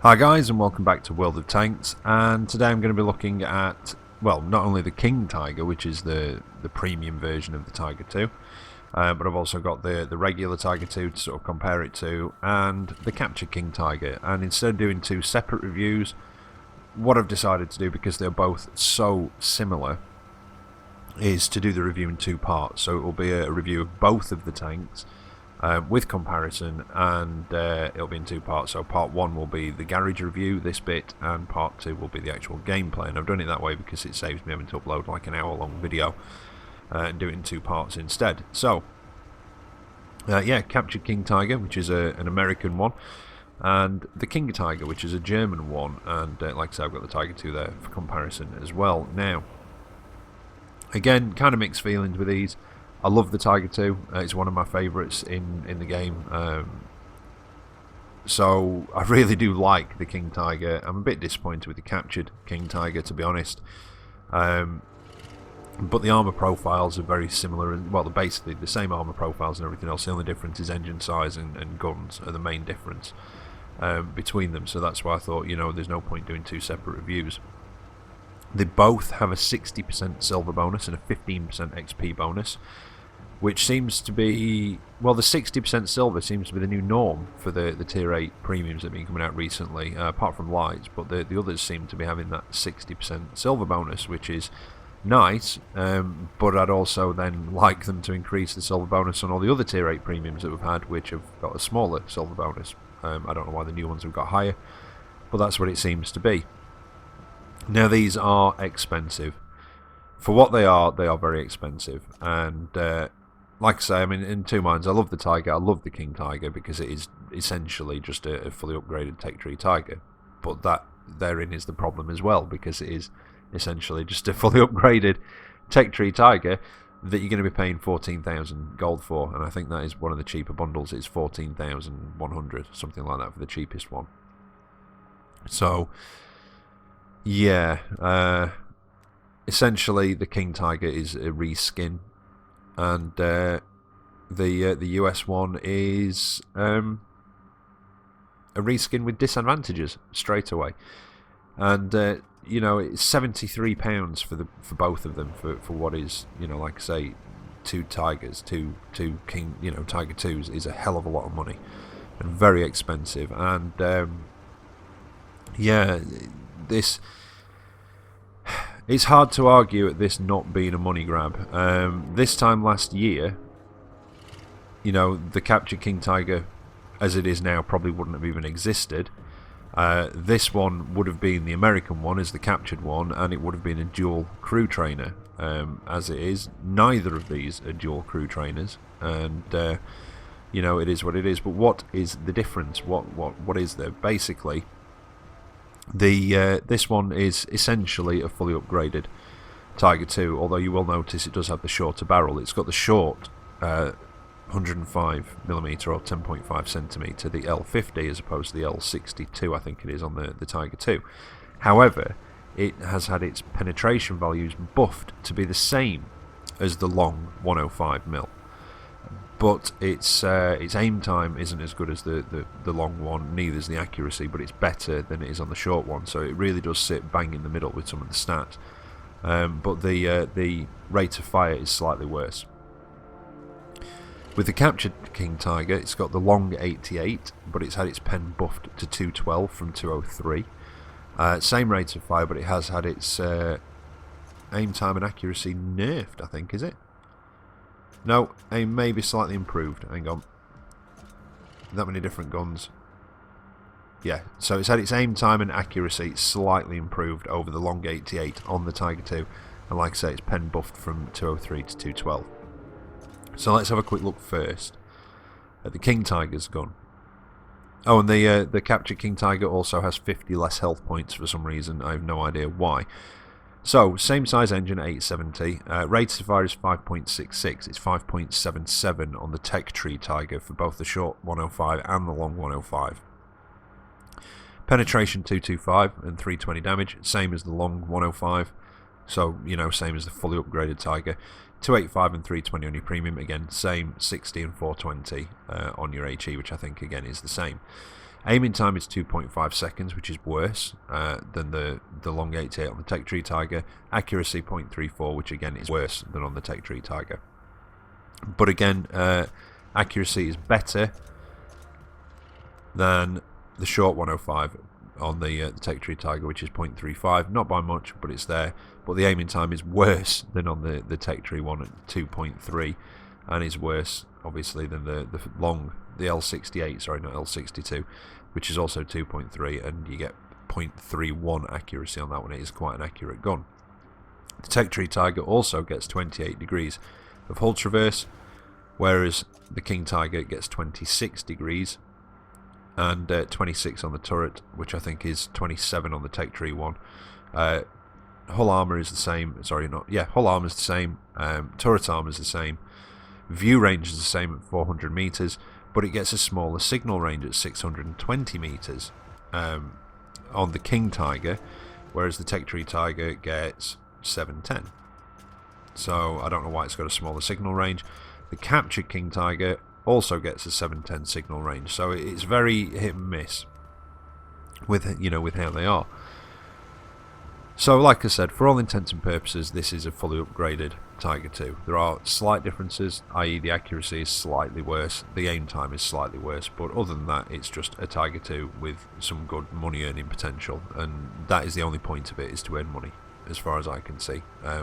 Hi guys, and welcome back to World of Tanks, and today I'm going to be looking at, well, not only the King Tiger, which is the premium version of the Tiger 2, but I've also got the regular Tiger 2 to sort of compare it to, and the Captured King Tiger. And instead of doing two separate reviews, what I've decided to do, because they're both so similar, is to do the review in two parts. So it will be a review of both of the tanks, with comparison, and it'll be in two parts. So part one will be the garage review, this bit, and part two will be the actual gameplay. And I've done it that way because it saves me having to upload like an hour-long video and do it in two parts instead. So, yeah, Captured King Tiger, which is an American one, and the King Tiger, which is a German one. And like I said, I've got the Tiger 2 there for comparison as well. Now, again, kind of mixed feelings with these. I love the Tiger 2, it's one of my favourites in the game, so I really do like the King Tiger. I'm a bit disappointed with the Captured King Tiger, to be honest, but the armour profiles are very similar, and well, they're basically the same armour profiles and everything else. The only difference is engine size and guns are the main difference between them, so that's why I thought, you know, there's no point doing two separate reviews. They both have a 60% silver bonus and a 15% XP bonus, which seems to be, well, the 60% silver seems to be the new norm for the tier 8 premiums that have been coming out recently, apart from lights, but the others seem to be having that 60% silver bonus, which is nice, but I'd also then like them to increase the silver bonus on all the other tier 8 premiums that we've had, which have got a smaller silver bonus. I don't know why the new ones have got higher, but that's what it seems to be. Now, these are expensive. For what they are very expensive. And like I say, I mean, in two minds, I love the Tiger, I love the King Tiger, because it is essentially just a fully upgraded Tech Tree Tiger. But that therein is the problem as well, because it is essentially just a fully upgraded Tech Tree Tiger that you're going to be paying 14,000 gold for. And I think that is one of the cheaper bundles. It's 14,100, something like that for the cheapest one. So, yeah, essentially the King Tiger is a reskin, and the US one is a reskin with disadvantages straight away. And you know, it's £73 for both of them for what is, you know, like I say, two Tigers, two King, you know, Tiger 2s is a hell of a lot of money and very expensive. And yeah, it's hard to argue at this not being a money grab. This time last year, you know, the Captured King Tiger, as it is now, probably wouldn't have even existed. This one would have been the American one as the captured one, and it would have been a dual crew trainer. As it is, neither of these are dual crew trainers, and you know, it is what it is. But what is the difference? What is there? Basically, this one is essentially a fully upgraded Tiger 2, although you will notice it does have the shorter barrel. It's got the short 105mm or 10.5cm, the L50, as opposed to the L62, I think it is, on the Tiger 2. However, it has had its penetration values buffed to be the same as the long 105mm. But its aim time isn't as good as the long one, neither is the accuracy, but it's better than it is on the short one, so it really does sit bang in the middle with some of the stats. But the rate of fire is slightly worse. With the Captured King Tiger, it's got the long 88, but it's had its pen buffed to 212 from 203. Same rate of fire, but it has had its aim time and accuracy nerfed, I think, is it? No, aim may be slightly improved. Hang on. That many different guns. Yeah, so it's had its aim time and accuracy slightly improved over the long 88 on the Tiger 2. And like I say, it's pen buffed from 203 to 212. So let's have a quick look first at the King Tiger's gun. Oh, and the Captured King Tiger also has 50 less health points for some reason. I have no idea why. So, same size engine at 870, rate of fire is 5.66, it's 5.77 on the Tech Tree Tiger for both the short 105 and the long 105. Penetration 225 and 320 damage, same as the long 105, so, you know, same as the fully upgraded Tiger. 285 and 320 on your premium, again, same 60 and 420 on your HE, which I think, again, is the same. Aiming time is 2.5 seconds, which is worse than the long 88 on the Tech Tree Tiger. Accuracy 0.34, which again is worse than on the Tech Tree Tiger. But again, accuracy is better than the short 105 on the Tech Tree Tiger, which is 0.35, not by much, but it's there. But the aiming time is worse than on the Tech Tree one at 2.3, and is worse, obviously, than the L68, sorry, not L62, which is also 2.3, and you get 0.31 accuracy on that one. It is quite an accurate gun. The Tech Tree Tiger also gets 28 degrees of hull traverse, whereas the King Tiger gets 26 degrees, and 26 on the turret, which I think is 27 on the Tech Tree one. Hull armor is the same. Hull armor is the same. Turret armor is the same. View range is the same at 400 meters, but it gets a smaller signal range at 620 meters on the King Tiger, whereas the Tech Tree Tiger gets 710. So I don't know why it's got a smaller signal range. The captured King Tiger also gets a 710 signal range, so it's very hit and miss with how they are. So like I said, for all intents and purposes, this is a fully upgraded Tiger 2. There are slight differences, i.e. the accuracy is slightly worse, the aim time is slightly worse, but other than that, it's just a Tiger 2 with some good money earning potential, and that is the only point of it, is to earn money, as far as I can see,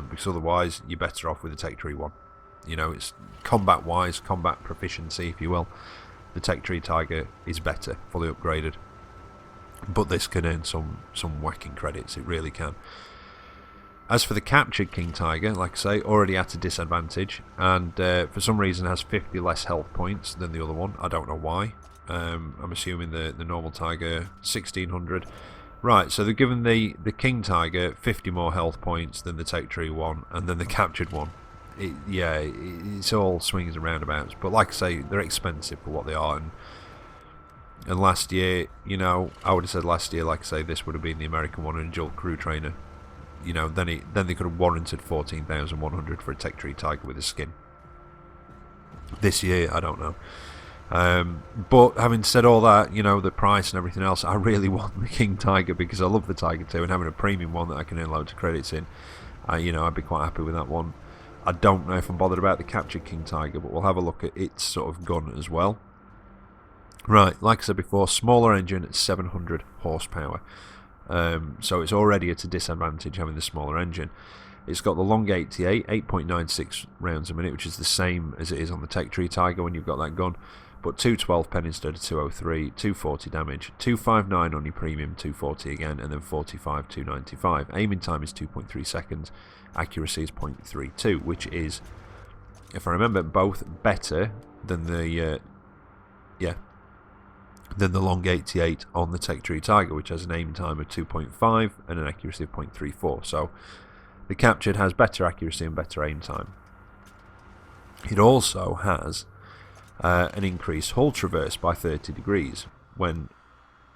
because otherwise you're better off with the Tech Tree one. It's combat wise, combat proficiency, if you will, the Tech Tree Tiger is better, fully upgraded. But this can earn some whacking credits, it really can. As for the captured King Tiger, like I say, already at a disadvantage, and for some reason has 50 less health points than the other one. I don't know why. I'm assuming the normal Tiger 1600. Right, so they're giving the King Tiger 50 more health points than the Tech Tree one, and then the captured one. It's all swings and roundabouts, but like I say, they're expensive for what they are, and last year, I would have said last year, like I say, this would have been the American one and a dual crew trainer. Then they could have warranted 14,100 for a Tech Tree Tiger with a skin. This year, I don't know. But having said all that, the price and everything else, I really want the King Tiger because I love the Tiger 2, and having a premium one that I can earn loads of credits in, I'd be quite happy with that one. I don't know if I'm bothered about the captured King Tiger, but we'll have a look at its sort of gun as well. Right, like I said before, smaller engine at 700 horsepower. So it's already at a disadvantage having the smaller engine. It's got the long 88, 8.96 rounds a minute, which is the same as it is on the Tech Tree Tiger when you've got that gun. But 212 pen instead of 203, 240 damage, 259 on your premium, 240 again, and then 45, 295. Aiming time is 2.3 seconds. Accuracy is 0.32, which is, if I remember, both better than the long 88 on the Tech Tree Tiger, which has an aim time of 2.5 and an accuracy of 0.34. So the captured has better accuracy and better aim time. It also has an increased hull traverse by 30 degrees when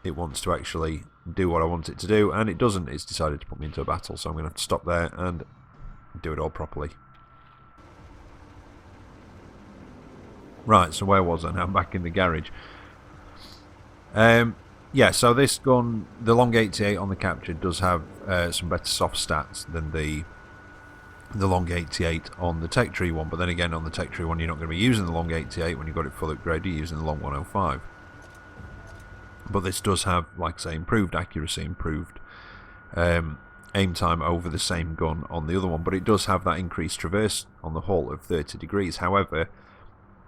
it wants to actually do what I want it to do, and it doesn't. It's decided to put me into a battle, so I'm going to have to stop there and do it all properly. Right, so where was I now? I'm back in the garage. So this gun, the long 88 on the capture, does have some better soft stats than the long 88 on the Tech Tree one, but then again on the Tech Tree one you're not going to be using the long 88 when you've got it full upgraded, you're using the long 105. But this does have, like I say, improved accuracy, improved aim time over the same gun on the other one, but it does have that increased traverse on the hull of 30 degrees. However,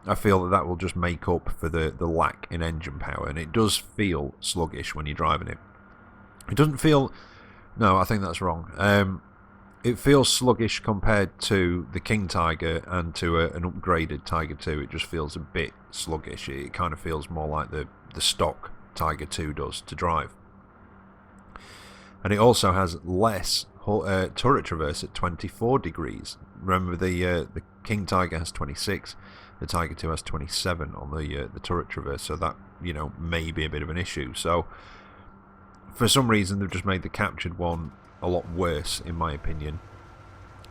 I feel that will just make up for the lack in engine power, and it does feel sluggish when you're driving it. It doesn't feel... No, I think that's wrong. It feels sluggish compared to the King Tiger and to an upgraded Tiger 2. It just feels a bit sluggish. It kind of feels more like the stock Tiger 2 does to drive. And it also has less turret traverse at 24 degrees. Remember, the King Tiger has 26. The Tiger 2 has 27 on the turret traverse, so that, may be a bit of an issue. So, for some reason, they've just made the captured one a lot worse, in my opinion,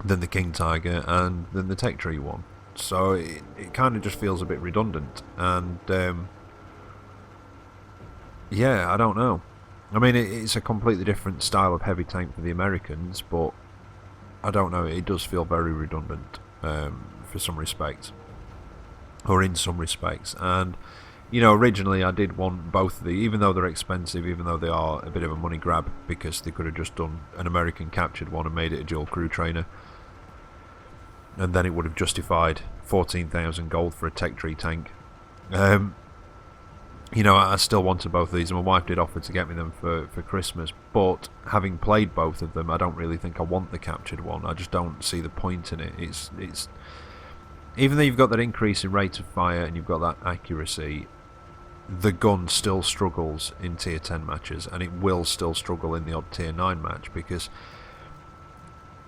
than the King Tiger and than the Tech Tree one. So, it kind of just feels a bit redundant, and, Yeah, I don't know. I mean, it's a completely different style of heavy tank for the Americans, but I don't know. It does feel very redundant for some respects, or in some respects. And you know, originally I did want both of the, even though they're expensive, even though they are a bit of a money grab, because they could have just done an American captured one and made it a dual crew trainer, and then it would have justified 14,000 gold for a tech tree tank. You know, I still wanted both of these, and my wife did offer to get me them for Christmas, but having played both of them, I don't really think I want the captured one. I just don't see the point in it. It's even though you've got that increase in rate of fire and you've got that accuracy, the gun still struggles in tier 10 matches, and it will still struggle in the odd tier 9 match, because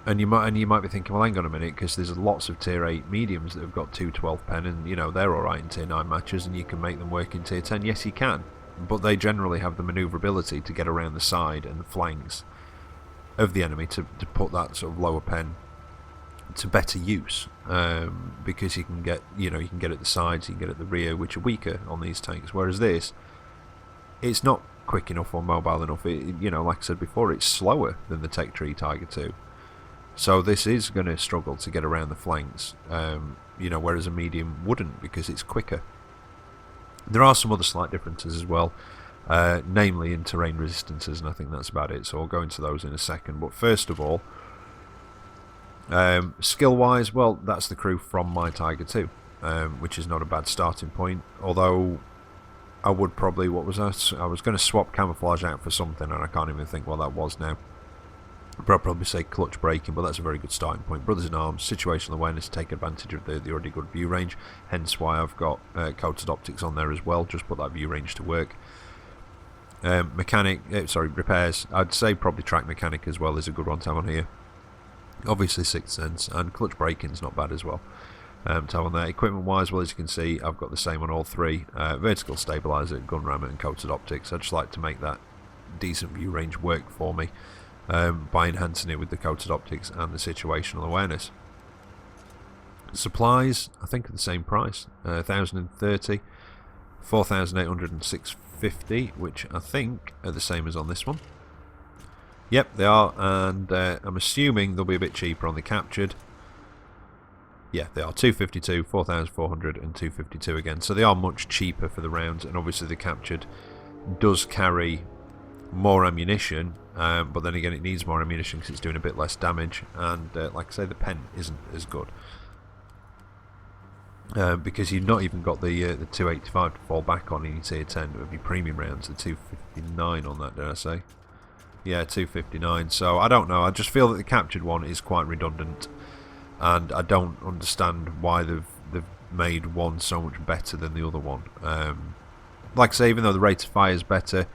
and you might be thinking, well, hang on a minute, because there's lots of tier 8 mediums that have got 212 pen, and you know they're alright in tier 9 matches, and you can make them work in tier 10. Yes, you can, but they generally have the manoeuvrability to get around the side and the flanks of the enemy to put that sort of lower pen to better use, because you can get at the sides, you can get at the rear, which are weaker on these tanks. Whereas this, it's not quick enough or mobile enough. You know, like I said before, it's slower than the Tech Tree Tiger 2. So this is going to struggle to get around the flanks, you know, whereas a medium wouldn't, because it's quicker. There are some other slight differences as well, namely in terrain resistances, and I think that's about it. So I'll go into those in a second. But first of all, skill-wise, well, that's the crew from my Tiger 2, which is not a bad starting point. Although I would probably, I was going to swap camouflage out for something, and I can't even think what that was now. But I'd probably say clutch braking, but that's a very good starting point. Brothers in Arms, situational awareness, take advantage of the already good view range, hence why I've got coated optics on there as well, just put that view range to work. Repairs, I'd say probably track mechanic as well is a good one to have on here. Obviously Sixth Sense, and clutch braking's not bad as well to have on there. Equipment wise, well, as you can see, I've got the same on all three. Vertical stabilizer, gun rammer and coated optics. I'd just like to make that decent view range work for me, by enhancing it with the coated optics and the situational awareness. Supplies, I think, are the same price, 1,030, 4,800 and 650, which I think are the same as on this one. Yep, they are, and I'm assuming they'll be a bit cheaper on the captured. Yeah, they are 252, 4,400 and 252 again, so they are much cheaper for the rounds, and obviously the captured does carry more ammunition, but then again it needs more ammunition because it's doing a bit less damage, and like I say, the pen isn't as good, because you've not even got the 285 to fall back on in your tier 10 of your premium rounds. The 259 on that, did I say? Yeah, 259. So I don't know, I just feel that the captured one is quite redundant, and I don't understand why they've made one so much better than the other one. Like I say, even though the rate of fire is better,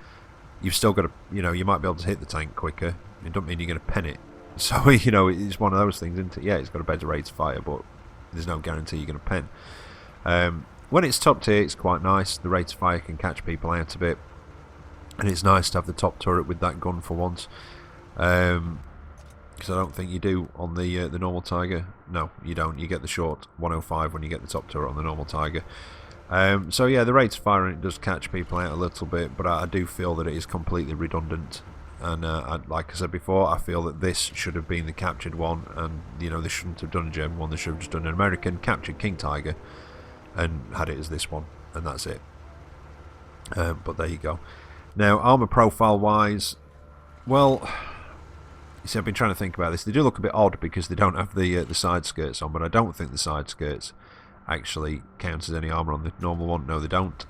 you've still got to, you know, you might be able to hit the tank quicker. It doesn't mean you're going to pen it. So, you know, it's one of those things, isn't it? Yeah, it's got a better rate of fire, but there's no guarantee you're going to pen. When it's top tier, it's quite nice. The rate of fire can catch people out a bit, and it's nice to have the top turret with that gun for once. Because I don't think you do on the normal Tiger. No, you don't. You get the short 105 when you get the top turret on the normal Tiger. So yeah, the rate of fire in it does catch people out a little bit, but I do feel that it is completely redundant. And like I said before, I feel that this should have been the captured one, and you know, they shouldn't have done a German one. They should have just done an American captured King Tiger and had it as this one, and that's it. But there you go. Now, armor profile wise, well, you see, I've been trying to think about this. They do look a bit odd because they don't have the side skirts on, but I don't think the side skirts actually counts as any armor on the normal one. No, they don't.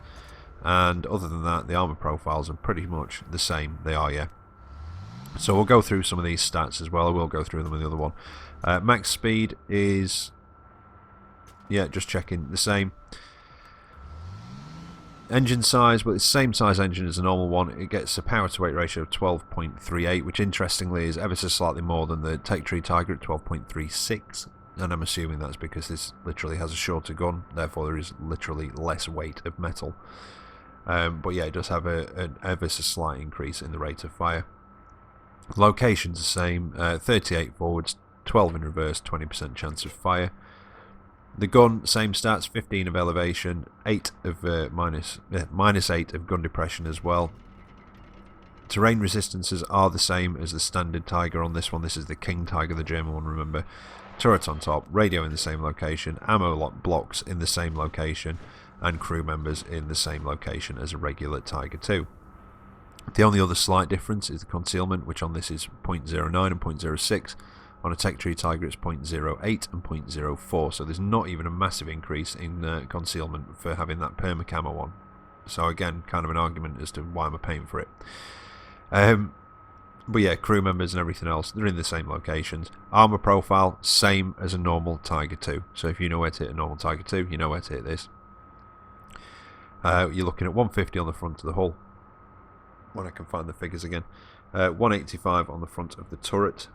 And other than that, the armor profiles are pretty much the same. They are, yeah. So we'll go through some of these stats as well. I will go through them in the other one. Max speed is, yeah, just checking, the same. Engine size, well, it's the same size engine as a normal one. It gets a power to weight ratio of 12.38, which interestingly is ever so slightly more than the Tech Tree Tiger at 12.36. And I'm assuming that's because this literally has a shorter gun, therefore there is literally less weight of metal. But yeah, it does have an ever so slight increase in the rate of fire. Location's the same, 38 forwards, 12 in reverse, 20% chance of fire. The gun, same stats, 15 of elevation, 8 of minus 8 of gun depression as well. Terrain resistances are the same as the standard Tiger on this one. This is the King Tiger, the German one, remember. Turret on top, radio in the same location, ammo blocks in the same location, and crew members in the same location as a regular Tiger 2. The only other slight difference is the concealment, which on this is 0.09 and 0.06. On a Tech Tree Tiger it's 0.08 and 0.04, so there's not even a massive increase in concealment for having that perma camo on. So again, kind of an argument as to why am I paying for it. But yeah, crew members and everything else, they're in the same locations. Armour profile, same as a normal Tiger 2. So if you know where to hit a normal Tiger 2, you know where to hit this. You're looking at 150 on the front of the hull, when I can find the figures again. 185 on the front of the turret.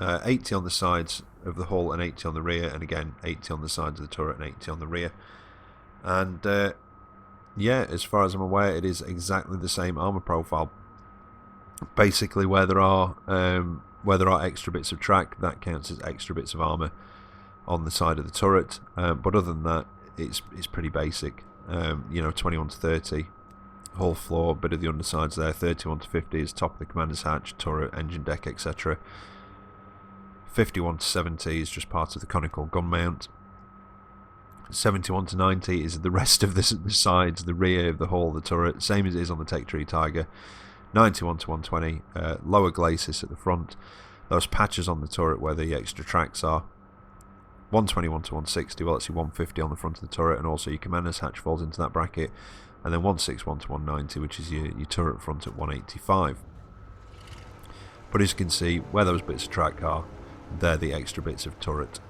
80 on the sides of the hull and 80 on the rear, and again 80 on the sides of the turret and 80 on the rear. And yeah, as far as I'm aware, it is exactly the same armour profile. Basically, where there are extra bits of track, that counts as extra bits of armour on the side of the turret. But other than that, it's pretty basic. You know, 21 to 30 hull floor, bit of the undersides there. 31 to 50 is top of the commander's hatch, turret, engine deck, etc. 51 to 70 is just part of the conical gun mount. 71 to 90 is the rest of the sides, the rear of the hull, the turret, same as it is on the Tech Tree Tiger. 91 to 120, lower glacis at the front, those patches on the turret where the extra tracks are. 121 to 160, well, it's your 150 on the front of the turret, and also your commander's hatch falls into that bracket. And then 161 to 190, which is your turret front at 185. But as you can see, where those bits of track are, they're the extra bits of turret,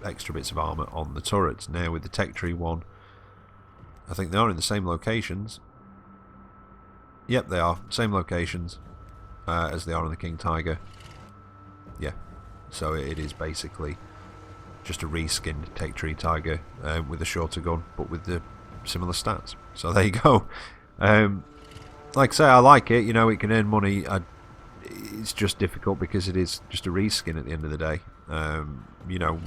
extra bits of armour on the turret. Now with the Tech Tree one, I think they are in the same locations. Yep, they are same locations as they are on the King Tiger. Yeah, so it is basically just a reskinned Tech Tree Tiger with a shorter gun, but with the similar stats. So there you go. Like I say, I like it. You know, it can earn money. It's just difficult because it is just a reskin at the end of the day. You know,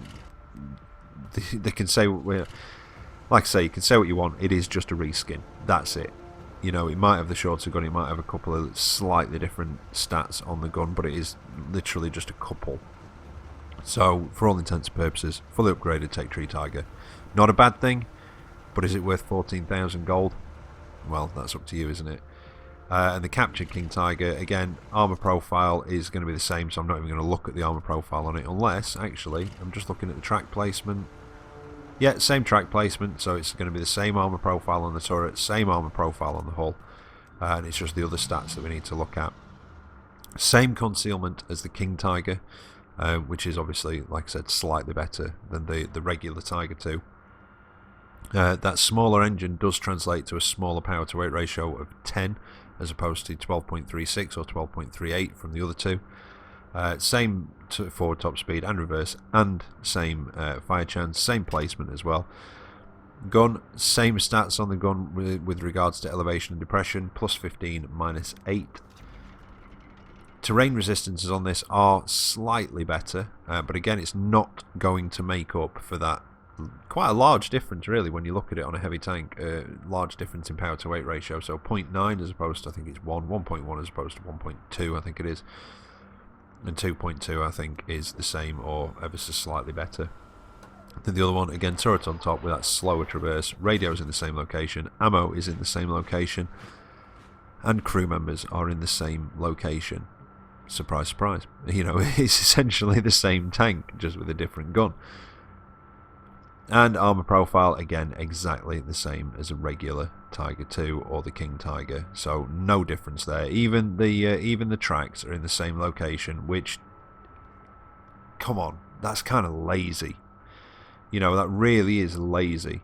they can say, like I say, you can say what you want. It is just a reskin. That's it. You know, it might have the shorter gun, it might have a couple of slightly different stats on the gun, but it is literally just a couple. So, for all intents and purposes, fully upgraded Tech Tree Tiger. Not a bad thing, but is it worth 14,000 gold? Well, that's up to you, isn't it? And the captured King Tiger, again, armour profile is going to be the same, so I'm not even going to look at the armour profile on it, unless, actually, I'm just looking at the track placement. Yeah, same track placement, so it's going to be the same armour profile on the turret, same armour profile on the hull, and it's just the other stats that we need to look at. Same concealment as the King Tiger, which is obviously, like I said, slightly better than the regular Tiger 2. That smaller engine does translate to a smaller power to weight ratio of 10 as opposed to 12.36 or 12.38 from the other two. Same forward top speed and reverse, and same fire chance, same placement as well. Gun, same stats on the gun with regards to elevation and depression, plus 15, minus 8. Terrain resistances on this are slightly better, but again, it's not going to make up for that. Quite a large difference, really, when you look at it on a heavy tank. Large difference in power to weight ratio. So 0.9 as opposed to, I think it's 1, 1.1 as opposed to 1.2, I think it is. And 2.2, I think, is the same or ever so slightly better. Then the other one, again, turret on top with that slower traverse. Radio's in the same location. Ammo is in the same location. And crew members are in the same location. Surprise, surprise. You know, it's essentially the same tank, just with a different gun. And armour profile, again, exactly the same as a regular Tiger 2 or the King Tiger, so no difference there. Even the tracks are in the same location, which, come on, that's kind of lazy. You know, that really is lazy.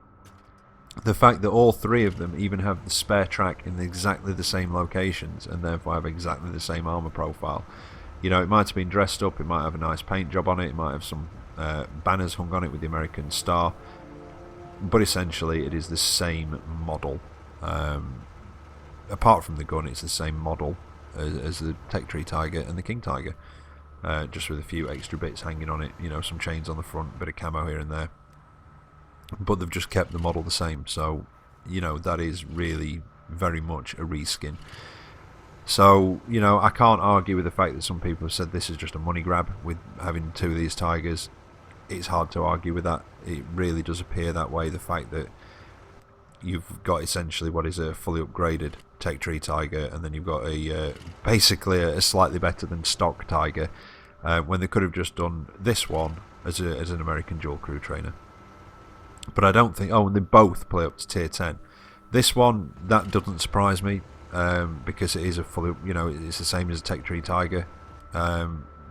The fact that all three of them even have the spare track in exactly the same locations and therefore have exactly the same armour profile. You know, it might have been dressed up, it might have a nice paint job on it, it might have some banners hung on it with the American star, but essentially it is the same model. Apart from the gun, it's the same model as the Tech Tree Tiger and the King Tiger, just with a few extra bits hanging on it, you know, some chains on the front, bit of camo here and there, but they've just kept the model the same. So, you know, that is really very much a reskin. So, you know, I can't argue with the fact that some people have said this is just a money grab with having 2 of these Tigers. It's hard to argue with that. It really does appear that way. The fact that you've got essentially what is a fully upgraded Tech Tree Tiger, and then you've got a basically a slightly better than stock Tiger, when they could have just done this one as an American dual crew trainer. But I don't think. Oh, and they both play up to tier 10. This one, that doesn't surprise me, because it is a fully, you know, it's the same as a Tech Tree Tiger.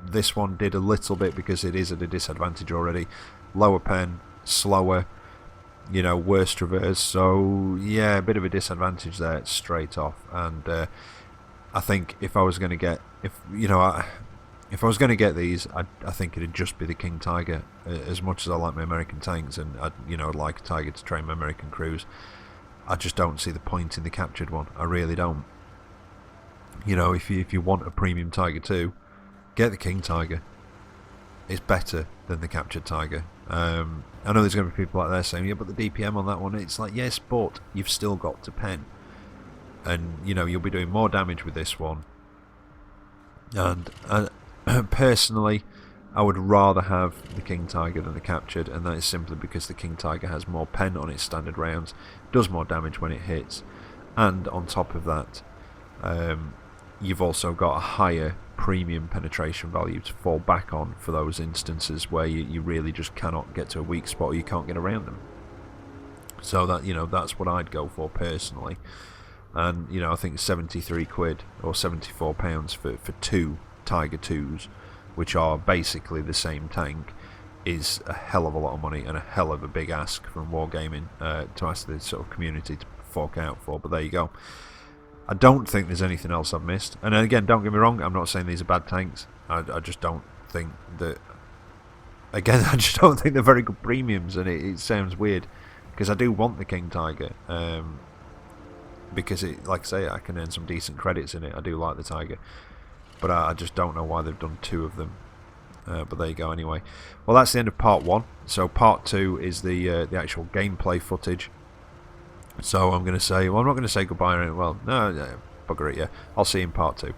This one did a little bit because it is at a disadvantage already. Lower pen, slower, you know, worse traverse. So yeah, a bit of a disadvantage there straight off. And I think if I was going to get, if I was going to get these, I think it'd just be the King Tiger. As much as I like my American tanks, and I'd like a Tiger to train my American crews, I just don't see the point in the captured one. I really don't. You know, if you want a premium Tiger 2, get the King Tiger. It's better than the captured Tiger. I know there's going to be people out there saying, yeah, but the DPM on that one, it's like, yes, but you've still got to pen. And, you know, you'll be doing more damage with this one. And personally, I would rather have the King Tiger than the captured, and that is simply because the King Tiger has more pen on its standard rounds, does more damage when it hits, and on top of that, you've also got a higher premium penetration value to fall back on for those instances where you really just cannot get to a weak spot or you can't get around them. So that, you know, that's what I'd go for personally. And, you know, I think 73 quid or 74 pounds for 2 Tiger 2s, which are basically the same tank, is a hell of a lot of money and a hell of a big ask from Wargaming to ask the sort of community to fork out for. But there you go. I don't think there's anything else I've missed. And again, don't get me wrong, I'm not saying these are bad tanks. I just don't think that... Again, I just don't think they're very good premiums, and it sounds weird, because I do want the King Tiger, because, it, like I say, I can earn some decent credits in it. I do like the Tiger, but I just don't know why they've done 2 of them. But there you go anyway. Well, that's the end of part 1. So part 2 is the actual gameplay footage. So I'm going to say, well, I'm not going to say goodbye. Well, no, bugger it, yeah. I'll see you in part 2.